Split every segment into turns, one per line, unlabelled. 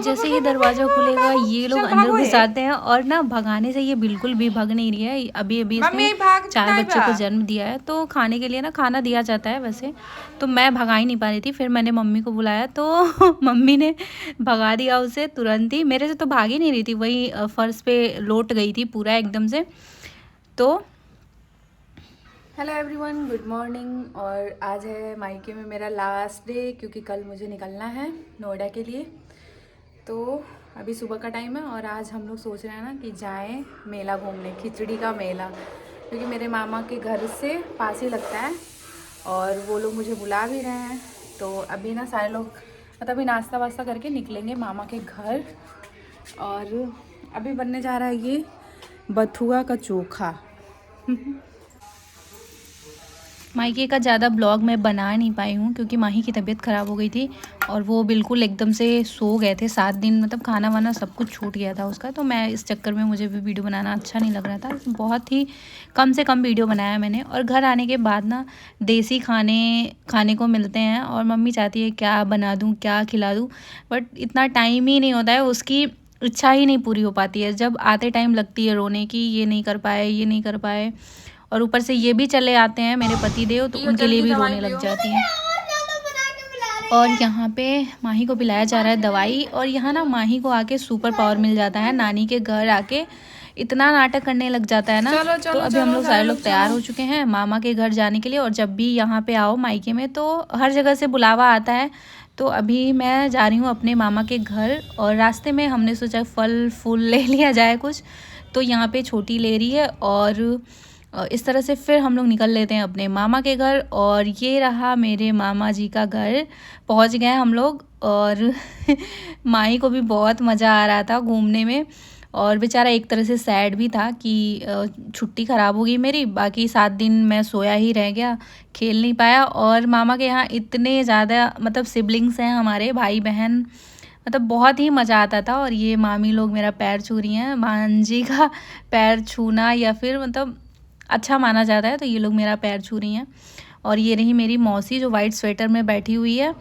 जैसे ही दरवाज़ा खुलेगा ये लोग अंदर घुस जाते हैं और ना भगाने से ये बिल्कुल भी भाग नहीं रही है। अभी अभी इसने 4 बच्चों को जन्म दिया है तो खाने के लिए ना खाना दिया जाता है वैसे, तो मैं भगा ही नहीं पा रही थी। फिर मैंने मम्मी को बुलाया तो मम्मी ने भगा दिया उसे तुरंत ही। मेरे से तो भाग ही नहीं रही थी, वही फर्श पे लौट गई थी पूरा एकदम से। तो हेलो एवरीवन, गुड मॉर्निंग। और आज है मायके में मेरा लास्ट डे, क्योंकि कल मुझे निकलना है नोएडा के लिए। तो अभी सुबह का टाइम है और आज हम लोग सोच रहे हैं ना कि जाएं मेला घूमने, खिचड़ी का मेला, क्योंकि मेरे मामा के घर से पास ही लगता है और वो लोग मुझे बुला भी रहे हैं। तो अभी ना सारे लोग मतलब अभी नाश्ता वास्ता करके निकलेंगे मामा के घर। और अभी बनने जा रहा है ये बथुआ का चोखा। मायके का ज़्यादा ब्लॉग मैं बना नहीं पाई हूँ क्योंकि माही की तबीयत ख़राब हो गई थी और वो बिल्कुल एकदम से सो गए थे 7 दिन, मतलब खाना वाना सब कुछ छूट गया था उसका। तो मैं इस चक्कर में मुझे भी वीडियो बनाना अच्छा नहीं लग रहा था, बहुत ही कम से कम वीडियो बनाया मैंने। और घर आने के बाद ना देसी खाने को मिलते हैं और मम्मी चाहती है क्या बना दूँ क्या खिला दूँ, बट इतना टाइम ही नहीं होता है, उसकी इच्छा ही नहीं पूरी हो पाती है। जब आते टाइम लगती है रोने की, ये नहीं कर पाए ये नहीं कर पाए, और ऊपर से ये भी चले आते हैं मेरे पति देव, तो उनके लिए भी रोने लग जाती हैं। और यहाँ पे माही को पिलाया जा रहा है दवाई। और यहाँ ना माही को आके सुपर पावर मिल जाता है, नानी के घर आके इतना नाटक करने लग जाता है ना। तो अभी हम लोग सारे लोग तैयार हो चुके हैं मामा के घर जाने के लिए। और जब भी यहाँ पे आओ मायके में तो हर जगह से बुलावा आता है। तो अभी मैं जा रही हूँ अपने मामा के घर और रास्ते में हमने सोचा फल फूल ले लिया जाए कुछ, तो यहाँ पे छोटी ले रही है और इस तरह से फिर हम लोग निकल लेते हैं अपने मामा के घर। और ये रहा मेरे मामा जी का घर, पहुंच गए हम लोग। और माही को भी बहुत मज़ा आ रहा था घूमने में और बेचारा एक तरह से सैड भी था कि छुट्टी ख़राब हो गई मेरी, बाकी 7 दिन मैं सोया ही रह गया, खेल नहीं पाया। और मामा के यहाँ इतने ज़्यादा मतलब सिबलिंग्स हैं हमारे, भाई बहन, मतलब बहुत ही मज़ा आता था। और ये मामी लोग मेरा पैर छू रही हैं, मांझी का पैर छूना या फिर मतलब अच्छा माना जाता है, तो ये लोग मेरा पैर छू रही हैं। और ये रही मेरी मौसी जो वाइट स्वेटर में बैठी हुई है।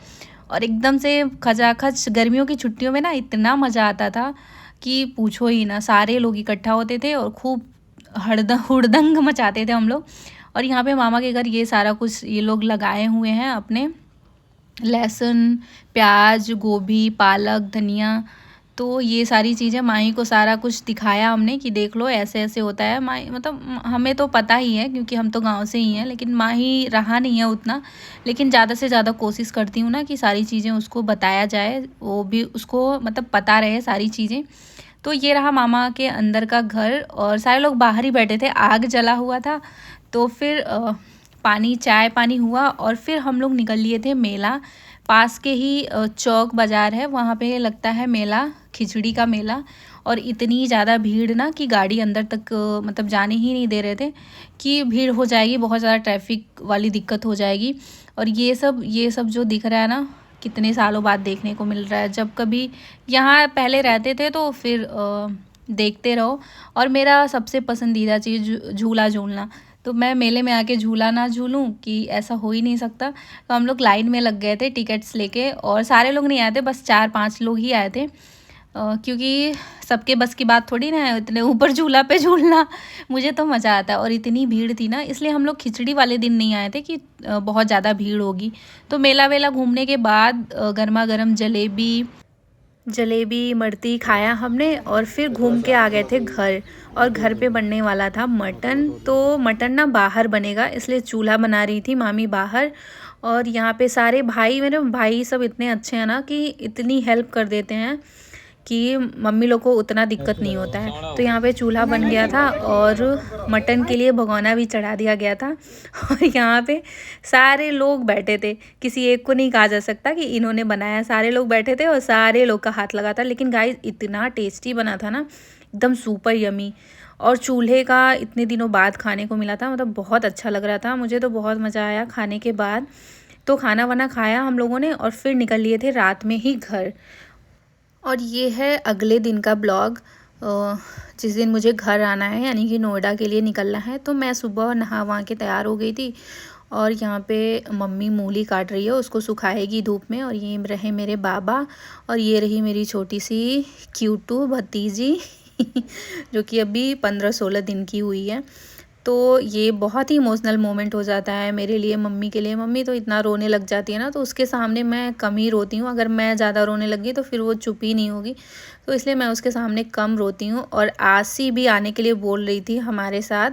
और एकदम से खचाखच गर्मियों की छुट्टियों में ना इतना मज़ा आता था कि पूछो ही ना, सारे लोग इकट्ठा होते थे और खूब हुड़दंग मचाते थे हम लोग। और यहाँ पे मामा के घर ये सारा कुछ ये लोग लगाए हुए हैं अपने, लहसुन प्याज गोभी पालक धनिया, तो ये सारी चीज़ें माही को सारा कुछ दिखाया हमने कि देख लो ऐसे ऐसे होता है। माही मतलब हमें तो पता ही है क्योंकि हम तो गांव से ही हैं, लेकिन माही रहा नहीं है उतना, लेकिन ज़्यादा से ज़्यादा कोशिश करती हूँ ना कि सारी चीज़ें उसको बताया जाए, वो भी उसको मतलब पता रहे सारी चीज़ें। तो ये रहा मामा के अंदर का घर और सारे लोग बाहर ही बैठे थे, आग जला हुआ था। तो फिर पानी चाय पानी हुआ और फिर हम लोग निकल लिए थे मेला। पास के ही चौक बाज़ार है, वहाँ पे लगता है मेला, खिचड़ी का मेला। और इतनी ज़्यादा भीड़ ना कि गाड़ी अंदर तक मतलब जाने ही नहीं दे रहे थे कि भीड़ हो जाएगी, बहुत ज़्यादा ट्रैफिक वाली दिक्कत हो जाएगी। और ये सब जो दिख रहा है ना कितने सालों बाद देखने को मिल रहा है। जब कभी यहाँ पहले रहते थे तो फिर देखते रहो। और मेरा सबसे पसंदीदा चीज़ झूला झूलना, तो मैं मेले में आके झूला ना झूलूं कि ऐसा हो ही नहीं सकता। तो हम लोग लाइन में लग गए थे टिकट्स लेके और सारे लोग नहीं आए थे, बस 4-5 लोग ही आए थे क्योंकि सबके बस की बात थोड़ी ना है इतने ऊपर झूला पे झूलना। मुझे तो मज़ा आता है और इतनी भीड़ थी ना, इसलिए हम लोग खिचड़ी वाले दिन नहीं आए थे कि बहुत ज़्यादा भीड़ होगी। तो मेला वेला घूमने के बाद गर्मा गर्म जलेबी इमरती खाया हमने और फिर घूम के आ गए थे घर। और घर पे बनने वाला था मटन, तो मटन ना बाहर बनेगा इसलिए चूल्हा बना रही थी मामी बाहर। और यहाँ पे सारे भाई, मेरे भाई सब इतने अच्छे हैं ना कि इतनी हेल्प कर देते हैं कि मम्मी लोग को उतना दिक्कत नहीं होता है। तो यहाँ पे चूल्हा बन गया था और मटन के लिए भगोना भी चढ़ा दिया गया था। और यहाँ पे सारे लोग बैठे थे, किसी एक को नहीं कहा जा सकता कि इन्होंने बनाया, सारे लोग बैठे थे और सारे लोग का हाथ लगा था। लेकिन गाइस इतना टेस्टी बना था ना, एकदम सुपर यमी। और चूल्हे का इतने दिनों बाद खाने को मिला था, मतलब बहुत अच्छा लग रहा था, मुझे तो बहुत मज़ा आया खाने के बाद। तो खाना वाना खाया हम लोगों ने और फिर निकल लिए थे रात में ही घर। और ये है अगले दिन का ब्लॉग, जिस दिन मुझे घर आना है यानी कि नोएडा के लिए निकलना है। तो मैं सुबह नहा वहा के तैयार हो गई थी और यहाँ पे मम्मी मूली काट रही है, उसको सुखाएगी धूप में। और ये रहे मेरे बाबा, और ये रही मेरी छोटी सी क्यूटू भतीजी जो कि अभी 15-16 दिन की हुई है। तो ये बहुत ही इमोशनल मोमेंट हो जाता है मेरे लिए, मम्मी के लिए। मम्मी तो इतना रोने लग जाती है ना, तो उसके सामने मैं कम ही रोती हूँ। अगर मैं ज़्यादा रोने लगी तो फिर वो चुप ही नहीं होगी, तो इसलिए मैं उसके सामने कम रोती हूँ। और आसी भी आने के लिए बोल रही थी हमारे साथ,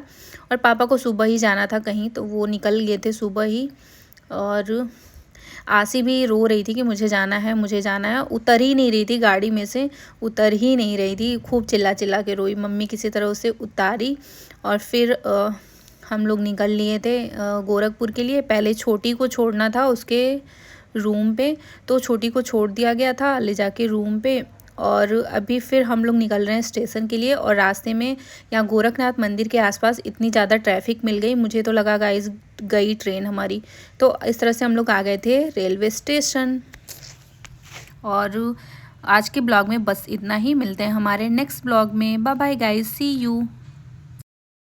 और पापा को सुबह ही जाना था कहीं, तो वो निकल गए थे सुबह ही। और आसी भी रो रही थी कि मुझे जाना है, मुझे जाना है। उतर ही नहीं रही थी गाड़ी में से, उतर ही नहीं रही थी, खूब चिल्ला चिल्ला के रोई। मम्मी किसी तरह उसे उतारी, और फिर हम लोग निकल लिए थे गोरखपुर के लिए। पहले छोटी को छोड़ना था उसके रूम पे, तो छोटी को छोड़ दिया गया था ले जाके रूम पे। और अभी फिर हम लोग निकल रहे हैं स्टेशन के लिए। और रास्ते में यहाँ गोरखनाथ मंदिर के आसपास इतनी ज़्यादा ट्रैफिक मिल गई, मुझे तो लगा गाइस गई ट्रेन हमारी। तो इस तरह से हम लोग आ गए थे रेलवे स्टेशन। और आज के ब्लॉग में बस इतना ही, मिलते हैं हमारे नेक्स्ट ब्लॉग में। Bye bye guys, see you.